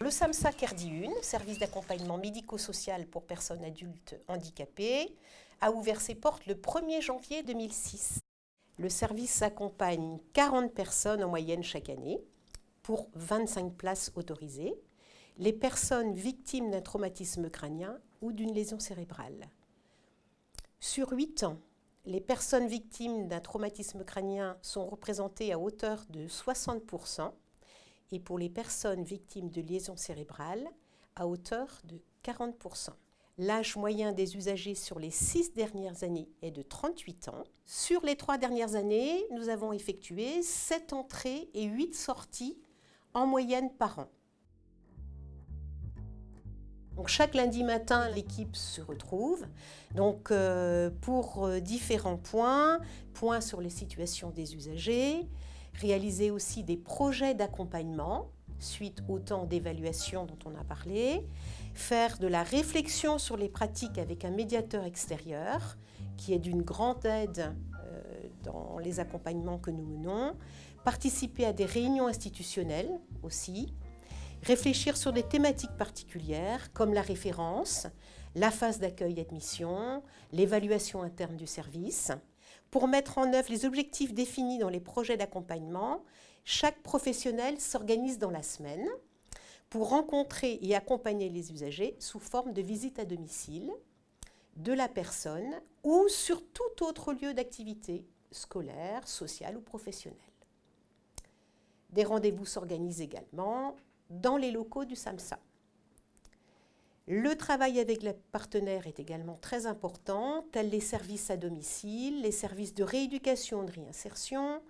Le SAMSA Kerdi 1, service d'accompagnement médico-social pour personnes adultes handicapées, a ouvert ses portes le 1er janvier 2006. Le service accompagne 40 personnes en moyenne chaque année, pour 25 places autorisées, les personnes victimes d'un traumatisme crânien ou d'une lésion cérébrale. Sur 8 ans, les personnes victimes d'un traumatisme crânien sont représentées à hauteur de 60%, et pour les personnes victimes de lésions cérébrales, à hauteur de 40%. L'âge moyen des usagers sur les 6 dernières années est de 38 ans. Sur les 3 dernières années, nous avons effectué 7 entrées et 8 sorties en moyenne par an. Donc, chaque lundi matin, l'équipe se retrouve pour différents points sur les situations des usagers, réaliser aussi des projets d'accompagnement suite au temps d'évaluation dont on a parlé, faire de la réflexion sur les pratiques avec un médiateur extérieur qui est d'une grande aide dans les accompagnements que nous menons, participer à des réunions institutionnelles aussi, réfléchir sur des thématiques particulières comme la référence, la phase d'accueil-admission, l'évaluation interne du service. Pour mettre en œuvre les objectifs définis dans les projets d'accompagnement, chaque professionnel s'organise dans la semaine pour rencontrer et accompagner les usagers sous forme de visite à domicile de la personne ou sur tout autre lieu d'activité, scolaire, sociale ou professionnelle. Des rendez-vous s'organisent également dans les locaux du SAMSA. Le travail avec les partenaires est également très important, tels les services à domicile, les services de rééducation et de réinsertion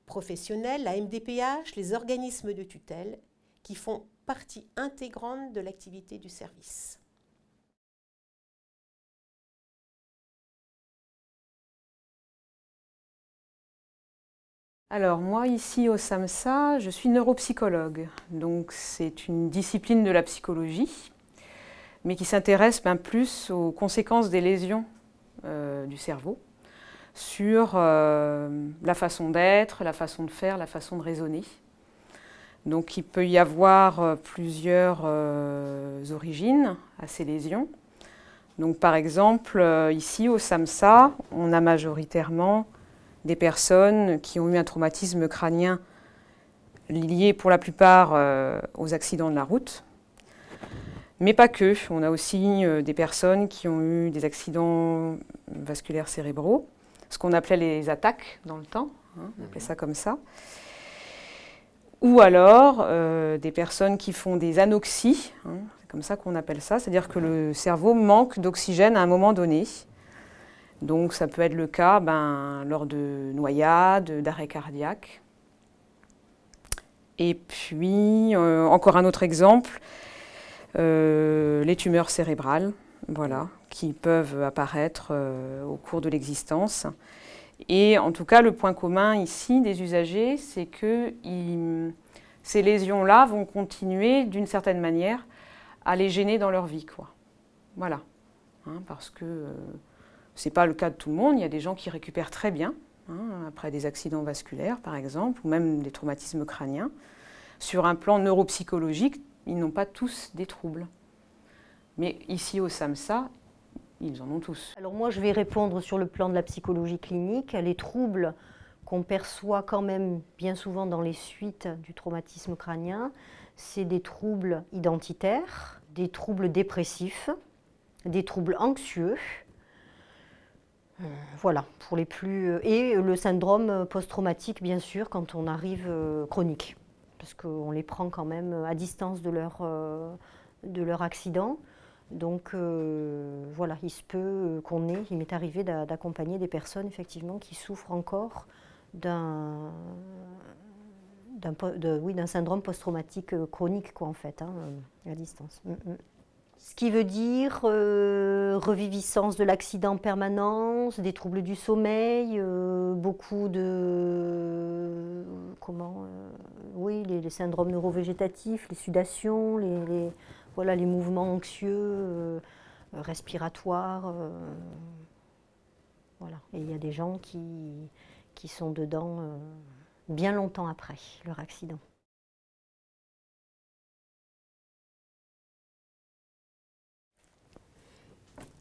professionnelle, la MDPH, les organismes de tutelle, qui font partie intégrante de l'activité du service. Alors moi ici au SAMSA, je suis neuropsychologue, donc c'est une discipline de la psychologie, mais qui s'intéresse plus aux conséquences des lésions du cerveau sur la façon d'être, la façon de faire, la façon de raisonner. Donc il peut y avoir plusieurs origines à ces lésions. Donc par exemple, ici au SAMSA, on a majoritairement des personnes qui ont eu un traumatisme crânien lié pour la plupart aux accidents de la route. Mais pas que, on a aussi des personnes qui ont eu des accidents vasculaires cérébraux, ce qu'on appelait les attaques dans le temps, on appelait ça comme ça. Ou alors des personnes qui font des anoxies, c'est comme ça qu'on appelle ça, c'est-à-dire que le cerveau manque d'oxygène à un moment donné. Donc ça peut être le cas lors de noyades, d'arrêt cardiaque. Et puis, encore un autre exemple, les tumeurs cérébrales, voilà, qui peuvent apparaître au cours de l'existence. Et en tout cas, le point commun ici des usagers, c'est que ces lésions-là vont continuer d'une certaine manière à les gêner dans leur vie, quoi. Voilà, parce que ce n'est pas le cas de tout le monde, il y a des gens qui récupèrent très bien, après des accidents vasculaires par exemple, ou même des traumatismes crâniens. Sur un plan neuropsychologique, ils n'ont pas tous des troubles. Mais ici au SAMSA, ils en ont tous. Alors moi je vais répondre sur le plan de la psychologie clinique. Les troubles qu'on perçoit quand même bien souvent dans les suites du traumatisme crânien, c'est des troubles identitaires, des troubles dépressifs, des troubles anxieux, voilà, pour les plus... Et le syndrome post-traumatique, bien sûr, quand on arrive chronique, parce qu'on les prend quand même à distance de leur accident. Donc voilà, il se peut il m'est arrivé d'accompagner des personnes effectivement qui souffrent encore d'un syndrome post-traumatique chronique, quoi, en fait, à distance. Ce qui veut dire reviviscence de l'accident en permanence, des troubles du sommeil, beaucoup de... les syndromes neurovégétatifs, les sudations, les mouvements anxieux, respiratoires. Voilà. Et il y a des gens qui sont dedans bien longtemps après leur accident.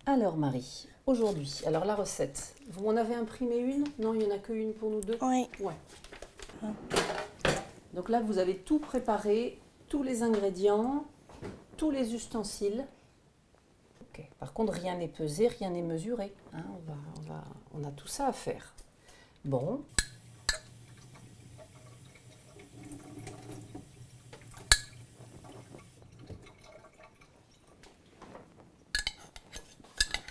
Alors Marie, aujourd'hui, alors la recette, vous en avez imprimé une? Non, il n'y en a qu'une pour nous deux? Oui. Ouais. Donc là, vous avez tout préparé, tous les ingrédients, tous les ustensiles. Ok. Par contre, rien n'est pesé, rien n'est mesuré. Hein, on a tout ça à faire. Bon.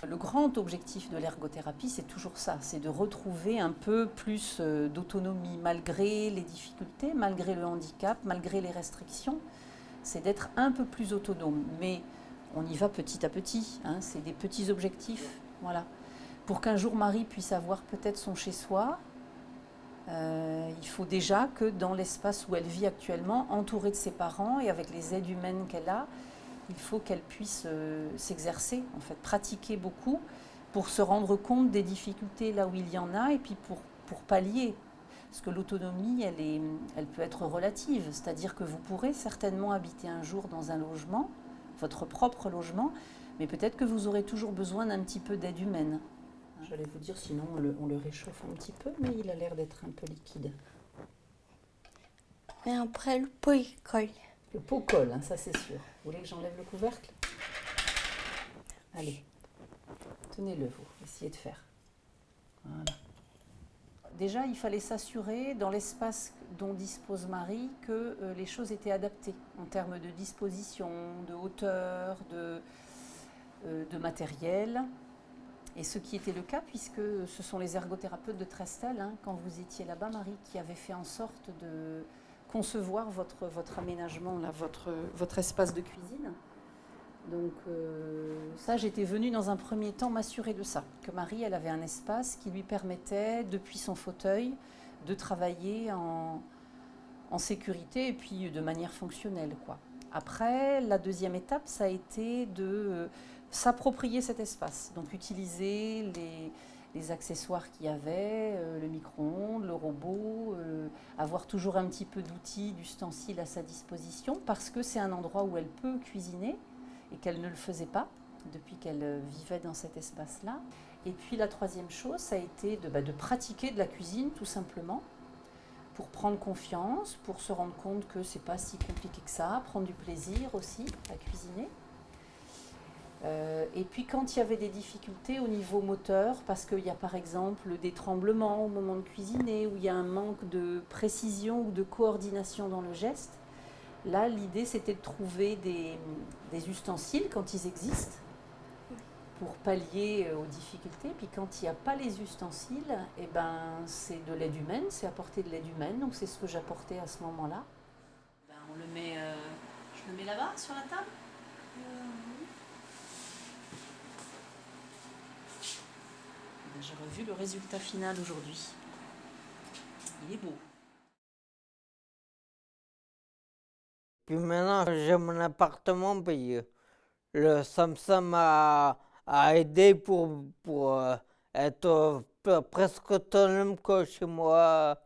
Le grand objectif de l'ergothérapie, c'est toujours ça, c'est de retrouver un peu plus d'autonomie malgré les difficultés, malgré le handicap, malgré les restrictions. C'est d'être un peu plus autonome, mais on y va petit à petit, hein, c'est des petits objectifs. Voilà. Pour qu'un jour Marie puisse avoir peut-être son chez-soi, il faut déjà que dans l'espace où elle vit actuellement, entourée de ses parents et avec les aides humaines qu'elle a, il faut qu'elle puisse s'exercer, en fait, pratiquer beaucoup pour se rendre compte des difficultés là où il y en a et puis pour pallier. Parce que l'autonomie, elle peut être relative, c'est-à-dire que vous pourrez certainement habiter un jour dans un logement, votre propre logement, mais peut-être que vous aurez toujours besoin d'un petit peu d'aide humaine. J'allais vous dire, sinon on le réchauffe un petit peu, mais il a l'air d'être un peu liquide. Mais après, le pot, il colle. Le pot colle, hein, ça c'est sûr. Vous voulez que j'enlève le couvercle? Allez, tenez-le vous, essayez de faire. Voilà. Déjà, il fallait s'assurer, dans l'espace dont dispose Marie, que les choses étaient adaptées en termes de disposition, de hauteur, de matériel. Et ce qui était le cas, puisque ce sont les ergothérapeutes de Trestel, hein, quand vous étiez là-bas, Marie, qui avaient fait en sorte de concevoir votre aménagement, là, votre espace de cuisine. Donc ça, j'étais venue dans un premier temps m'assurer de ça, que Marie, elle avait un espace qui lui permettait, depuis son fauteuil, de travailler en sécurité et puis de manière fonctionnelle, quoi. Après, la deuxième étape, ça a été de s'approprier cet espace, donc utiliser les accessoires qu'il y avait, le micro-ondes, le robot, avoir toujours un petit peu d'outils, d'ustensiles à sa disposition, parce que c'est un endroit où elle peut cuisiner, et qu'elle ne le faisait pas depuis qu'elle vivait dans cet espace-là. Et puis la troisième chose, ça a été de pratiquer de la cuisine tout simplement, pour prendre confiance, pour se rendre compte que c'est pas si compliqué que ça, prendre du plaisir aussi à cuisiner. Et puis quand il y avait des difficultés au niveau moteur, parce qu'il y a par exemple des tremblements au moment de cuisiner, ou il y a un manque de précision ou de coordination dans le geste, là, l'idée, c'était de trouver des ustensiles, quand ils existent, pour pallier aux difficultés. Puis quand il n'y a pas les ustensiles, eh ben, c'est de l'aide humaine, c'est apporter de l'aide humaine. Donc c'est ce que j'apportais à ce moment-là. Ben, on le met, je le mets là-bas, sur la table. Ben, j'ai revu le résultat final aujourd'hui. Il est beau. Puis maintenant, j'ai mon appartement, puis ça m'a aidé pour être presque autonome quoi, chez moi.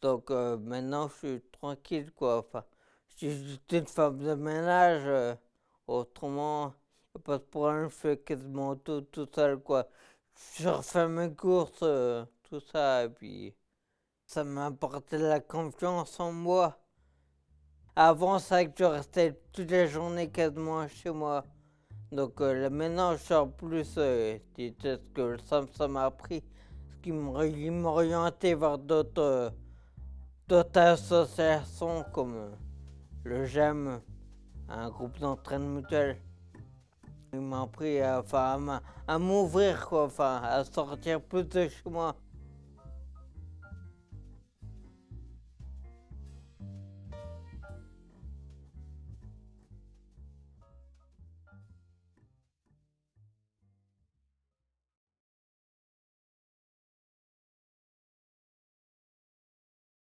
Donc maintenant, je suis tranquille, quoi. Enfin, je suis juste une femme de ménage. Autrement, il n'y a pas de problème, je fais quasiment tout seul, quoi. Je refais mes courses, tout ça, et puis ça m'a apporté de la confiance en moi. Avant, c'est vrai que je restais toute la journée quasiment chez moi. Donc là, maintenant, je sors plus. C'est ce que ça m'a appris. Ce qui m'orientait vers d'autres associations comme le GEM, un groupe d'entraîne mutuelle. Il m'a appris à m'ouvrir, quoi, enfin, à sortir plus de chez moi.